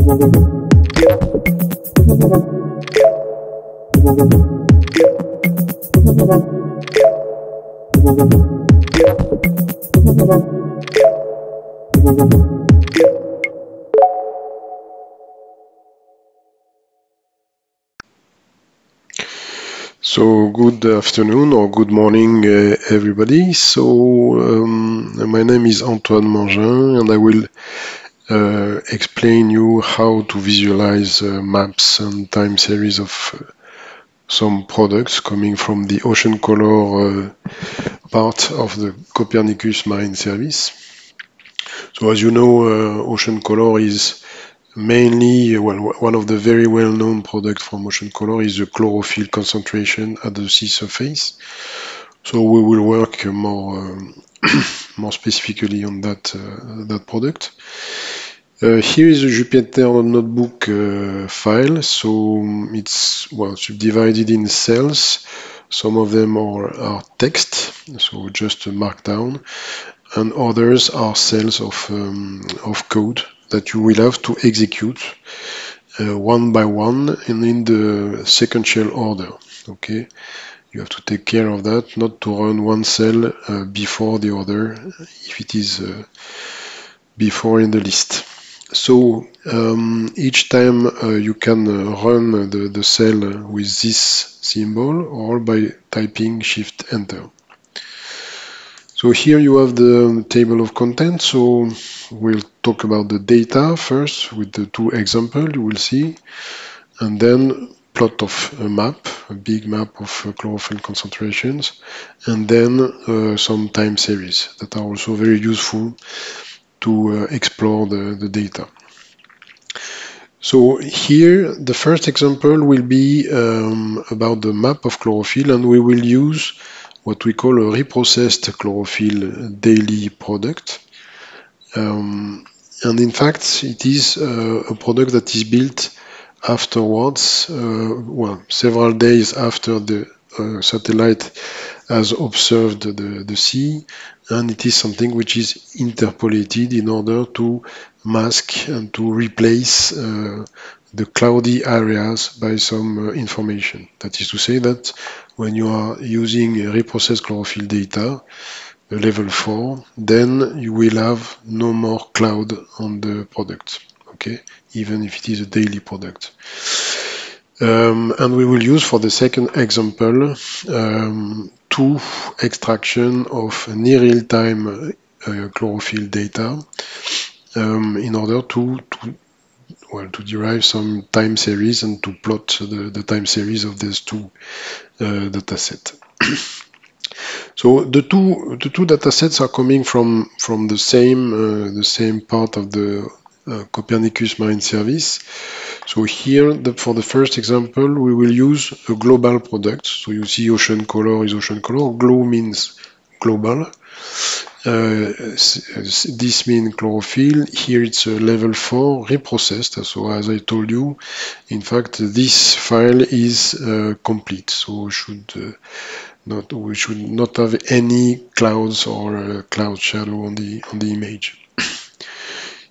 So good afternoon or good morning, everybody. So my name is Antoine Mangin, and I will explain you how to visualize maps and time series of some products coming from the Ocean Color part of the Copernicus Marine Service. So as you know, Ocean Color is mainly, well, one of the very well-known products from Ocean Color is the chlorophyll concentration at the sea surface. So we will work more more specifically on that product. Here is a Jupyter notebook file. So it's subdivided in cells. Some of them are text, so just a markdown, and others are cells of code that you will have to execute one by one and in the sequential order. Okay, you have to take care of that, not to run one cell before the other if it is before in the list. So each time you can run the cell with this symbol or by typing Shift Enter. So here you have the table of contents. So we'll talk about the data first with the two examples you will see, and then plot of a map, a big map of chlorophyll concentrations, and then some time series that are also very useful to explore the data. So here the first example will be about the map of chlorophyll, and we will use what we call a reprocessed chlorophyll daily product. And in fact, it is a product that is built afterwards, several days after the satellite has observed the sea, and it is something which is interpolated in order to mask and to replace the cloudy areas by some information. That is to say that when you are using reprocessed chlorophyll data, level 4, then you will have no more cloud on the product, okay, even if it is a daily product. And we will use for the second example two extraction of near real-time chlorophyll data in order to derive some time series and to plot the time series of these two data sets. So the two data sets are coming from the same part of the Copernicus Marine Service. So here, for the first example, we will use a global product. So you see Ocean Color is Ocean Color. GLOW means global. This means chlorophyll. Here it's a level 4 reprocessed. So as I told you, in fact, this file is complete. So we should not have any clouds or cloud shadow on the image.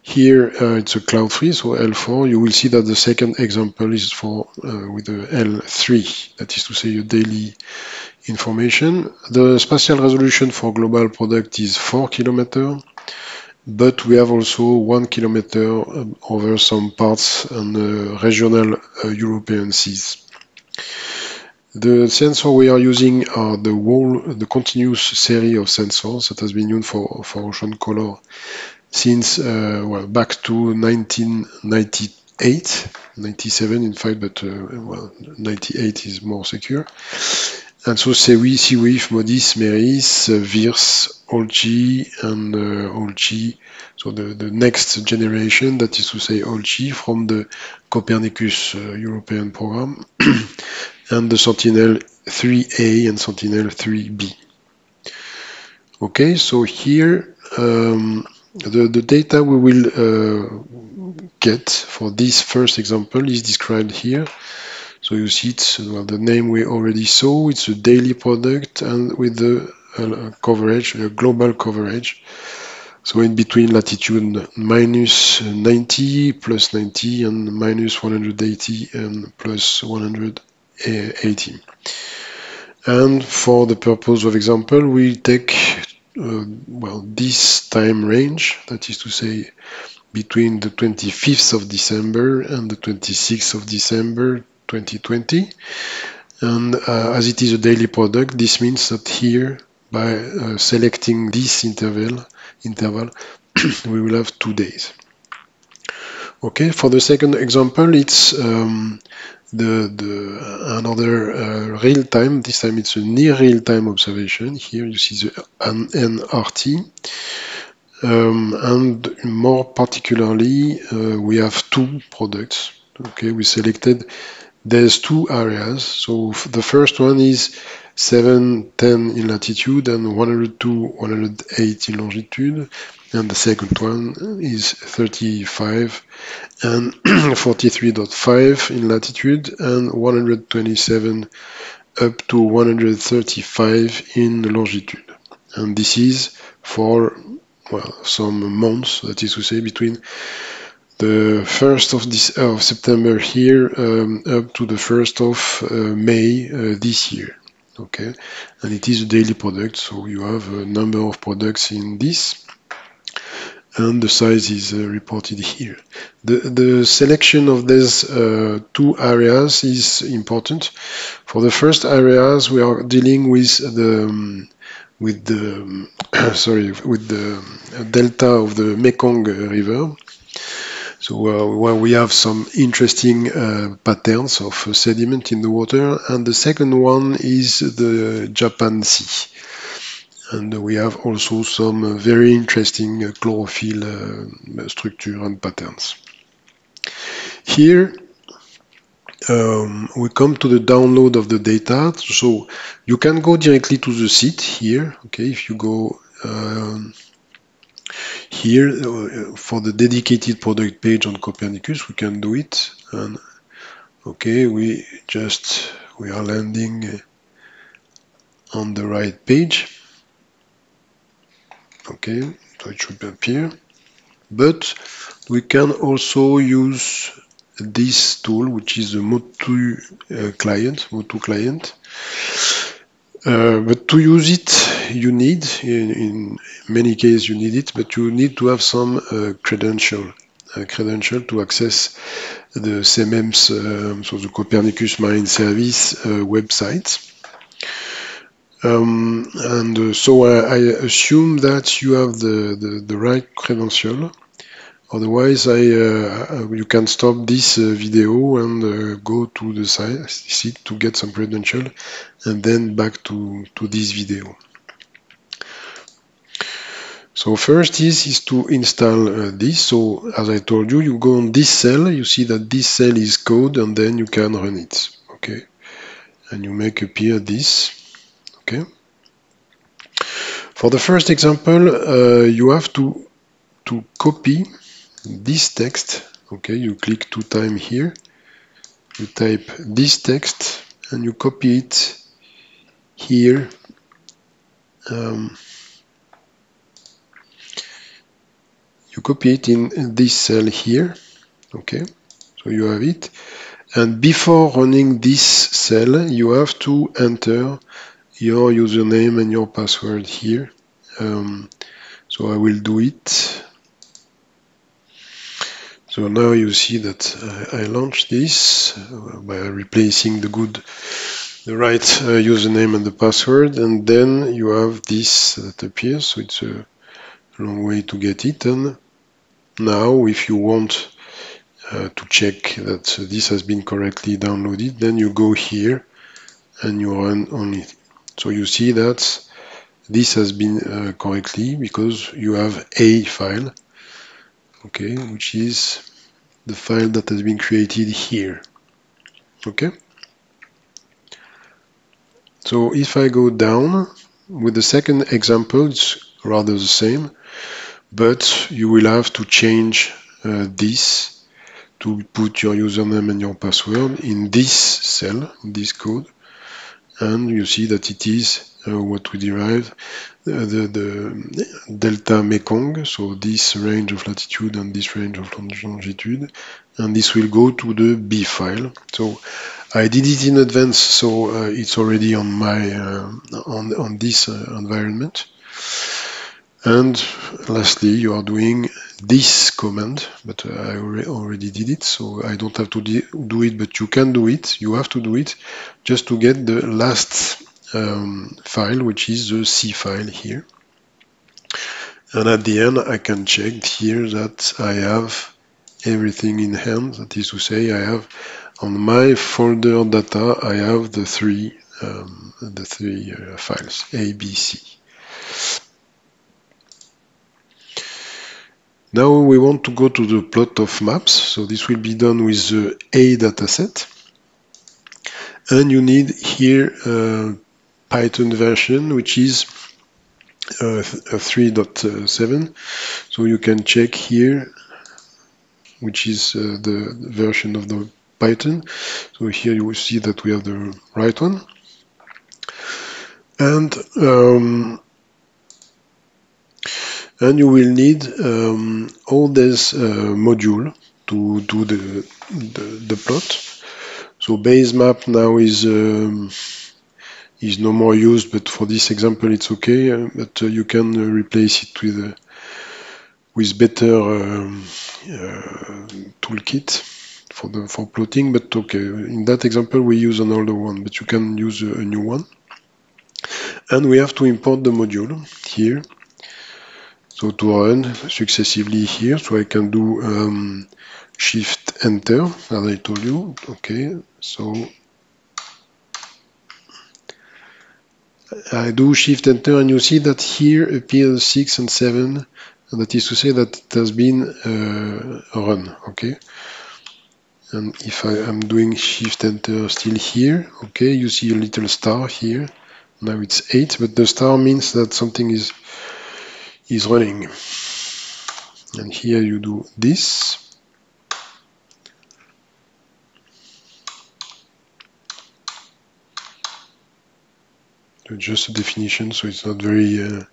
Here it's a cloud free, so L4. You will see that the second example is for with the L3, that is to say a daily information. The spatial resolution for global product is 4 km, but we have also 1 km over some parts on the regional European seas. The sensor we are using are the continuous series of sensors that has been used for Ocean Color since back to 1998, 97 in fact, but 98 is more secure. And so CEWI, SEAWIF, MODIS, MERIS, VIRS, OLGI, and OLGI. So the next generation, that is to say OLGI, from the Copernicus European program, and the Sentinel-3A and Sentinel-3B. Okay, so here the data we will get for this first example is described here. So you see it's the name we already saw. It's a daily product and with the coverage, a global coverage. So in between latitude minus 90, plus 90, and minus 180 and plus 180. And for the purpose of example, we take well, this time range, that is to say between the 25th of December and the 26th of December 2020. And as it is a daily product, this means that here, by selecting this interval, we will have 2 days. Okay, for the second example, it's another real time. This time it's a near real time observation. Here you see the NRT. And more particularly, we have 2 products. Okay, we selected, there's 2 areas. So the first one is 710 in latitude and 102, 108 in longitude. And the second one is 35 and 43.5 in latitude and 127 up to 135 in longitude. And this is for, well, some months, that is to say between the 1st of September here up to the 1st of May this year. Okay, and it is a daily product, so you have a number of products in this, and the size is reported here. The selection of these 2 areas is important. For the first areas, we are dealing with the delta of the Mekong River. So where we have some interesting patterns of sediment in the water, and the second one is the Japan Sea. And we have also some very interesting chlorophyll structure and patterns. Here we come to the download of the data. So you can go directly to the site here. Okay, if you go here for the dedicated product page on Copernicus, we can do it. And okay, we are landing on the right page. Okay, so it should appear. But we can also use this tool, which is the Motu client. But to use it, you need, in many cases you need it, but you need to have some credential to access the CMEMS, so the Copernicus Marine Service website. So I assume that you have the right credential. Otherwise, you can stop this video and go to the site to get some credential, and then back to this video. So first is to install this. So as I told you, you go on this cell, you see that this cell is code, and then you can run it. Okay, and you make appear this. Okay. For the first example, you have to copy this text. Okay, you click 2 times here, you type this text, and you copy it here. You copy it in this cell here. Okay, so you have it. And before running this cell, you have to enter your username and your password here. So I will do it. So now you see that I launched this by replacing the right username and the password, and then you have this that appears. So it's a long way to get it. And now, if you want to check that this has been correctly downloaded, then you go here and you run on it. So you see that this has been correctly, because you have a file, okay, which is the file that has been created here. Okay. So if I go down with the second example, it's rather the same, but you will have to change this to put your username and your password in this cell, in this code. and you see that it is what we derived, the delta Mekong, so this range of latitude and this range of longitude, and this will go to the B file. So I did it in advance, so it's already on my on this environment. And lastly, you are doing this command, but I already did it, so I don't have to do it, but you can do it. You have to do it just to get the last file, which is the C file here. And at the end, I can check here that I have everything in hand. That is to say, I have on my folder data, I have the three files, A, B, C. Now we want to go to the plot of maps. So this will be done with the A dataset. And you need here a Python version, which is 3.7. So you can check here, which is the version of the Python. So here you will see that we have the right one. And you will need all this module to do the plot. So base map now is no more used, but for this example it's okay. But you can replace it with better toolkit for plotting. But okay, in that example we use an older one, but you can use a new one. And we have to import the module here. So to run successively here, so I can do Shift Enter, as I told you. Okay, so I do Shift Enter, and you see that here appears 6 and 7, and that is to say that it has been run. Okay, and if I am doing Shift Enter still here, okay, you see a little star here. Now it's 8, but the star means that something is running. And here you do this. Just a definition, so it's not very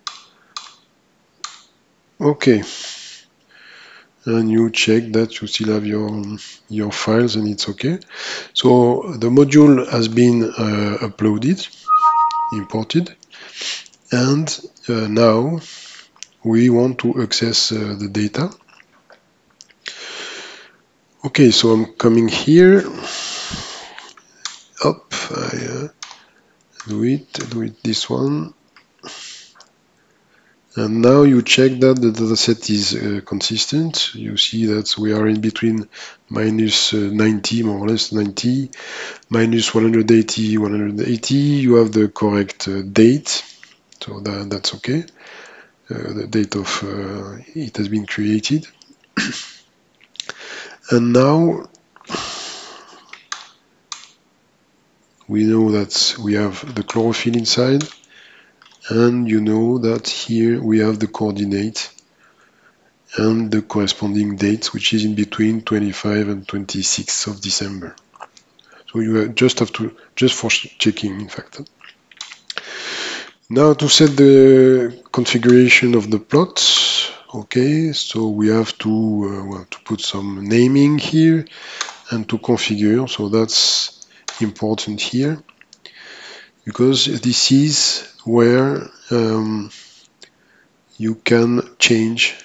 okay. And you check that you still have your files, and it's okay. So the module has been uploaded, imported, and now we want to access the data. Okay, so I'm coming here, up, I do it this one, and now you check that the dataset is consistent. You see that we are in between minus 90, more or less 90, minus 180, 180. You have the correct date, so that's okay. The date of it has been created. And now we know that we have the chlorophyll inside, and you know that here we have the coordinate and the corresponding date, which is in between 25 and 26th of December. So you just have to, just for checking, in fact. Now to set the configuration of the plot, okay, so we have to put some naming here and to configure, so that's important here, because this is where you can change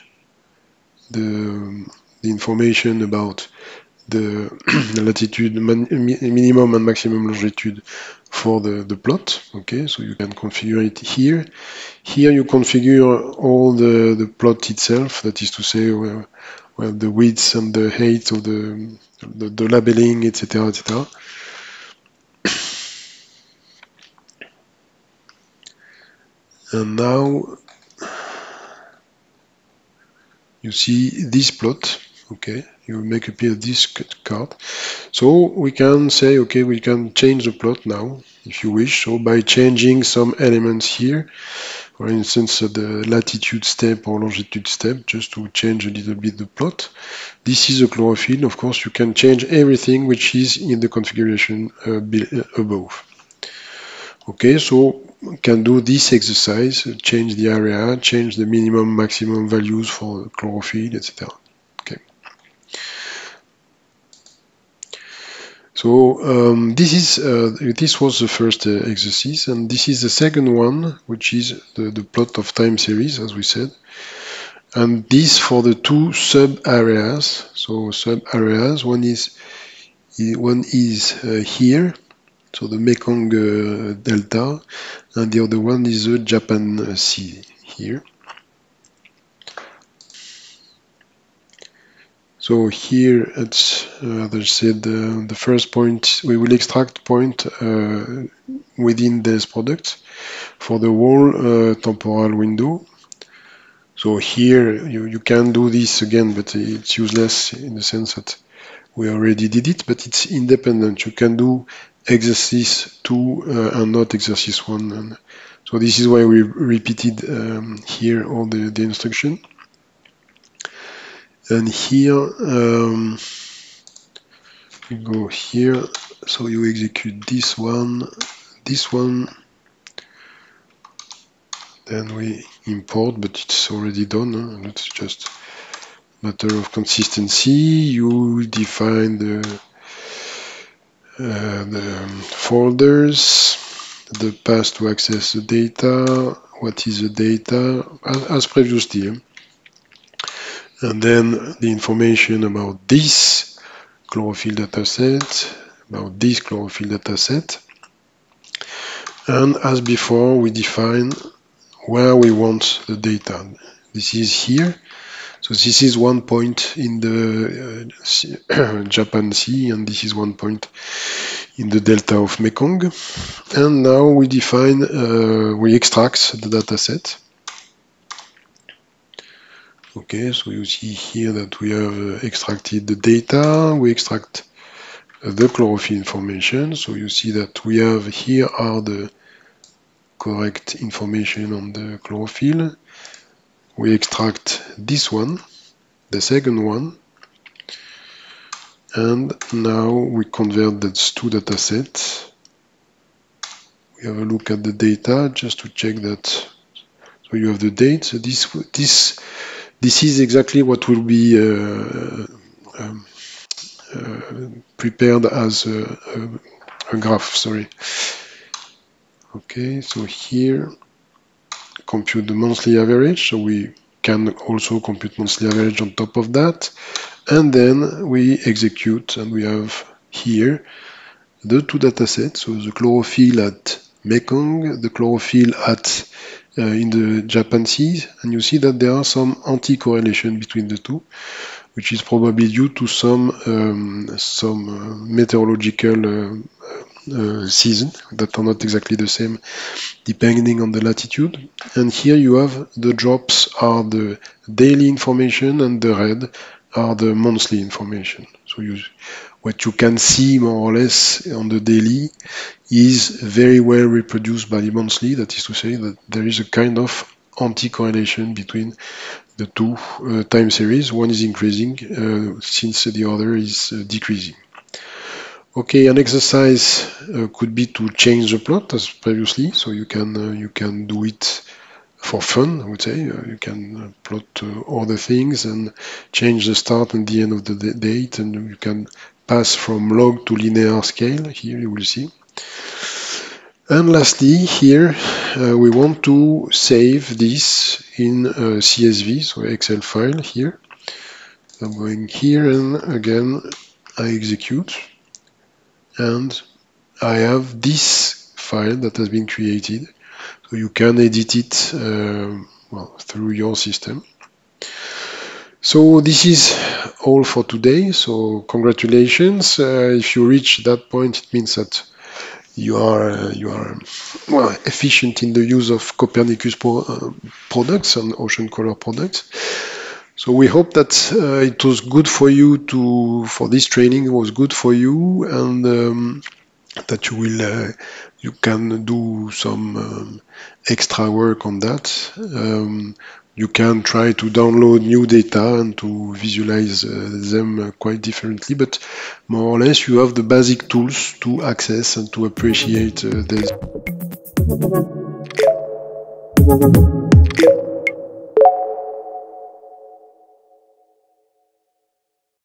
the information about the latitude, minimum and maximum longitude for the plot. Okay, so you can configure it here. Here you configure all the plot itself, that is to say where the width and the height of the labeling, etc., etc. And now you see this plot. Okay, you make appear this card. So we can say, okay, we can change the plot now, if you wish. So by changing some elements here, for instance, the latitude step or longitude step, just to change a little bit the plot. This is a chlorophyll. Of course, you can change everything which is in the configuration above. Okay, so can do this exercise, change the area, change the minimum, maximum values for chlorophyll, etc. Okay. So this was the first exercise, and this is the second one, which is the plot of time series, as we said. And this for the two sub areas. So sub areas, one is here, so the Mekong Delta, and the other one is the Japan Sea here. So here it's, as I said, the first point, we will extract point within this product for the whole temporal window. So here you can do this again, but it's useless in the sense that we already did it, but it's independent. You can do exercise 2 and not exercise 1. And so this is why we repeated here all the instruction. And here, you go here, so you execute this one, then we import, but it's already done, huh? It's just a matter of consistency. You define the folders, the path to access the data, what is the data, as previously. And then the information about this chlorophyll dataset, about this chlorophyll dataset. And as before, we define where we want the data. This is here. So this is 1 point in the Japan Sea, and this is 1 point in the delta of Mekong. And now we define, we extract the dataset. Okay, so you see here that we have extracted the data, we extract the chlorophyll information. So you see that we have here are the correct information on the chlorophyll. We extract this one, the second one, and now we convert those two datasets. We have a look at the data just to check that. So you have the date. So this is exactly what will be prepared as a graph. Sorry. Okay, so here compute the monthly average. So we can also compute monthly average on top of that, and then we execute, and we have here the two datasets. So the chlorophyll at Mekong, the chlorophyll at in the Japan Sea, and you see that there are some anti-correlation between the two, which is probably due to some meteorological season that are not exactly the same depending on the latitude. And here you have the drops are the daily information, and the red are the monthly information. So what you can see more or less on the daily is very well reproduced by the monthly. That is to say that there is a kind of anti-correlation between the two time series. One is increasing since the other is decreasing. Okay, an exercise could be to change the plot as previously. So you can do it for fun, I would say. You can plot other things and change the start and the end of the date, and you can pass from log to linear scale. Here you will see. And lastly, here we want to save this in CSV, so Excel file here. I'm going here, and again I execute, and I have this file that has been created. So you can edit it well, through your system. So this is all for today. So congratulations. If you reach that point, it means that you are well, efficient in the use of Copernicus products and Ocean Color products. So we hope that it was good for you for this training. It was good for you, and that you can do some extra work on that. You can try to download new data and to visualize them quite differently, but more or less you have the basic tools to access and to appreciate this.